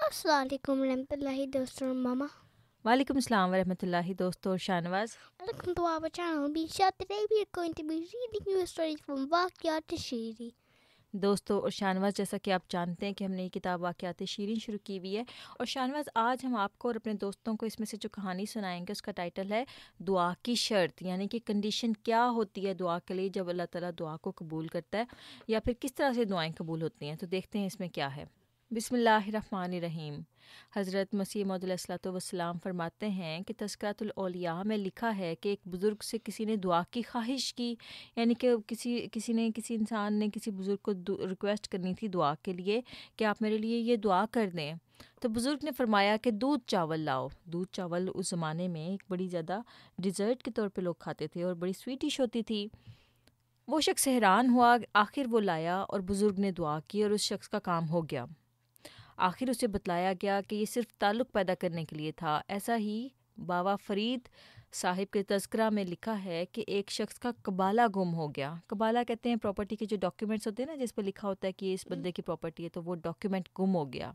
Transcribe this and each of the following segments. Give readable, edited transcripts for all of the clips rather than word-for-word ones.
अस्सलाम वालेकुम रहमतुल्लाहि दोस्तों mama. Walaikum Assalam warahmatullahi dosto Shanwaz. Welcome to our channel. Today we are going to be reading you stories from वाक़यात शीरी. दोस्तों और शानवाज़, जैसा कि आप जानते हैं कि हमने ये किताब वाक़यात शीरीन शुरू की हुई है। और शानवाज़, आज हम आपको और अपने दोस्तों को इसमें से जो कहानी सुनाएंगे उसका टाइटल है दुआ की शर्त, यानी कि कंडीशन क्या होती है दुआ के लिए जब अल्लाह ताला दुआ को कबूल करता है, या फिर किस तरह से दुआएं कबूल होती हैं। तो देखते हैं इसमें क्या है। बिस्मिल्लाहिर्रहमानिर्रहीम। हज़रत मसीह मौद अलैहिस्सलातु वस्सलाम फरमाते हैं कि तज़किरातुल औलिया में लिखा है कि एक बुज़ुर्ग से किसी ने दुआ की ख्वाहिश की, यानी कि किसी इंसान ने किसी बुज़ुर्ग को रिक्वेस्ट करनी थी दुआ के लिए कि आप मेरे लिए ये दुआ कर दें। तो बुज़ुर्ग ने फरमाया कि दूध चावल लाओ। दूध चावल उस ज़माने में एक बड़ी ज़्यादा डिज़र्ट के तौर पे लोग खाते थे और बड़ी स्वीट डिश होती थी। वो शख्स हैरान हुआ, आखिर वो लाया और बुज़ुर्ग ने दुआ की और उस शख्स का काम हो गया। आखिर उसे बतलाया गया कि ये सिर्फ ताल्लुक़ पैदा करने के लिए था। ऐसा ही बाबा फ़रीद साहिब के तज़किरा में लिखा है कि एक शख्स का कबाला गुम हो गया। कबाला कहते हैं प्रॉपर्टी के जो डॉक्यूमेंट्स होते हैं ना, जिस पर लिखा होता है कि इस बंदे की प्रॉपर्टी है, तो वो डॉक्यूमेंट गुम हो गया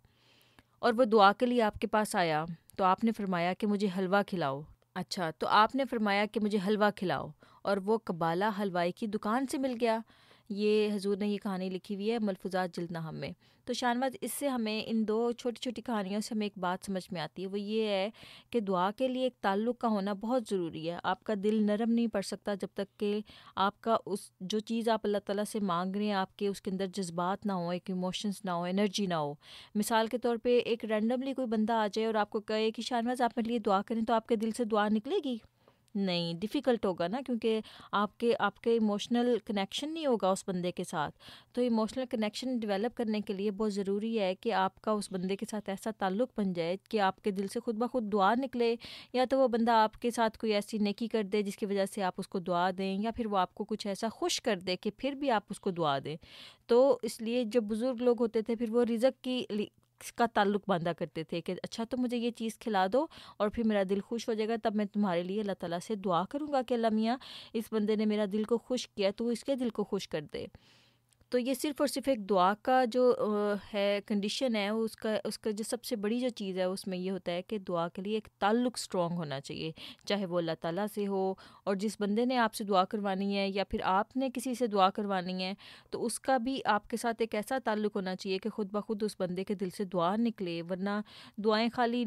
और वो दुआ के लिए आपके पास आया। तो आपने फरमाया कि मुझे हलवा खिलाओ। अच्छा, तो आपने फरमाया कि मुझे हलवा खिलाओ और वो कबाला हलवाई की दुकान से मिल गया। ये हुजूर ने ये कहानी लिखी हुई है मलफूज़ात जिल्दनाहम में। तो शानवाज़, इससे हमें इन दो छोटी छोटी कहानियों से हमें एक बात समझ में आती है, वो ये है कि दुआ के लिए एक ताल्लुक़ का होना बहुत ज़रूरी है। आपका दिल नरम नहीं पड़ सकता जब तक कि आपका उस जो चीज़ आप अल्लाह ताला से मांग रहे हैं आपके उसके अंदर जज्बात ना हो, एक इमोशंस ना हो, एनर्जी ना हो। मिसाल के तौर पे एक रैंडमली कोई बंदा आ जाए और आपको कहे कि शानवाज़ आप मेरे लिए दुआ करें, तो आपके दिल से दुआ निकलेगी? नहीं, डिफ़िकल्ट होगा ना, क्योंकि आपके इमोशनल कनेक्शन नहीं होगा उस बंदे के साथ। तो इमोशनल कनेक्शन डेवलप करने के लिए बहुत ज़रूरी है कि आपका उस बंदे के साथ ऐसा ताल्लुक़ बन जाए कि आपके दिल से खुद ब खुद दुआ निकले, या तो वो बंदा आपके साथ कोई ऐसी नेकी कर दे जिसकी वजह से आप उसको दुआ दें, या फिर वो आपको कुछ ऐसा खुश कर दे कि फिर भी आप उसको दुआ दें। तो इसलिए जब बुज़ुर्ग लोग होते थे फिर वो रिज़्क़ की का ताल्लुक़ बांधा करते थे कि अच्छा तो मुझे ये चीज़ खिला दो और फिर मेरा दिल खुश हो जाएगा, तब मैं तुम्हारे लिए अल्लाह ताला से दुआ करूँगा कि अल्लाह मियाँ इस बंदे ने मेरा दिल को खुश किया, तो इसके दिल को खुश कर दे। तो ये सिर्फ़ और सिर्फ एक दुआ का जो है कंडीशन है, उसका जो सबसे बड़ी जो चीज़ है उसमें ये होता है कि दुआ के लिए एक ताल्लुक़ स्ट्रॉन्ग होना चाहिए, चाहे वो अल्लाह ताला से हो, और जिस बंदे ने आपसे दुआ करवानी है या फिर आपने किसी से दुआ करवानी है तो उसका भी आपके साथ एक ऐसा ताल्लुक़ होना चाहिए कि खुद ब खुद उस बंदे के दिल से दुआ निकले। वरना दुआएं खाली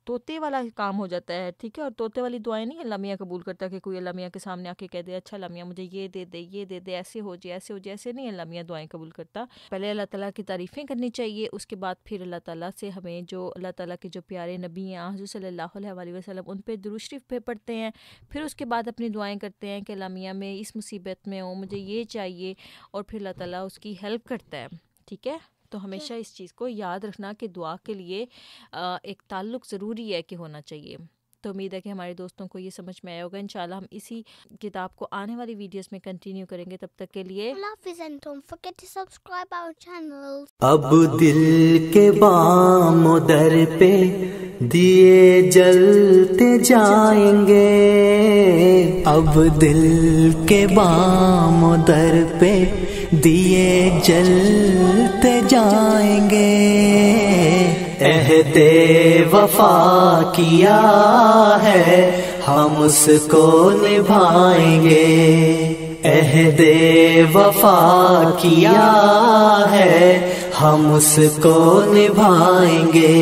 तोते वाला काम हो जाता है, ठीक है। और तोते वाली दुआएं नहीं अल्लाह मियाँ कबूल करता कि कोई अल्लाह मियाँ के सामने आके कह दे अच्छा अल्लाह मियाँ मुझे ये दे दे, ये दे दे, ऐसे हो जाए, ऐसे हो जाए, ऐसे नहीं अल्लाह मियाँ दुआएं कबूल करता। पहले अल्लाह ताला की तारीफ़ें करनी चाहिए, उसके बाद फिर अल्लाह ताला से हमें जो अल्लाह ताला के जो प्यारे नबी हैं हुज़ूर सल्लल्लाहु अलैहि वसल्लम उन पे दुरूद शरीफ पे पढ़ते हैं, फिर उसके बाद अपनी दुआएं करते हैं कि अल्लाह मियाँ मैं इस मुसीबत में हूँ, मुझे ये चाहिए, और फिर अल्लाह ताला उसकी हेल्प करता है, ठीक है। तो हमेशा इस चीज़ को याद रखना कि दुआ के लिए एक ताल्लुक़ ज़रूरी है कि होना चाहिए। तो उम्मीद है कि हमारे दोस्तों को ये समझ में आया होगा। इंशाल्लाह हम इसी किताब को आने वाली वीडियोस में कंटिन्यू करेंगे। तब तक के लिए And don't forget to subscribe our channel. अब दिल के बाम दर पे दिए जलते जाएंगे, अब दिल के बाम दर पे दिए जलते जाएंगे। अहदे वफा किया है हम उसको निभाएंगे, अहदे वफा किया है हम उसको निभाएंगे।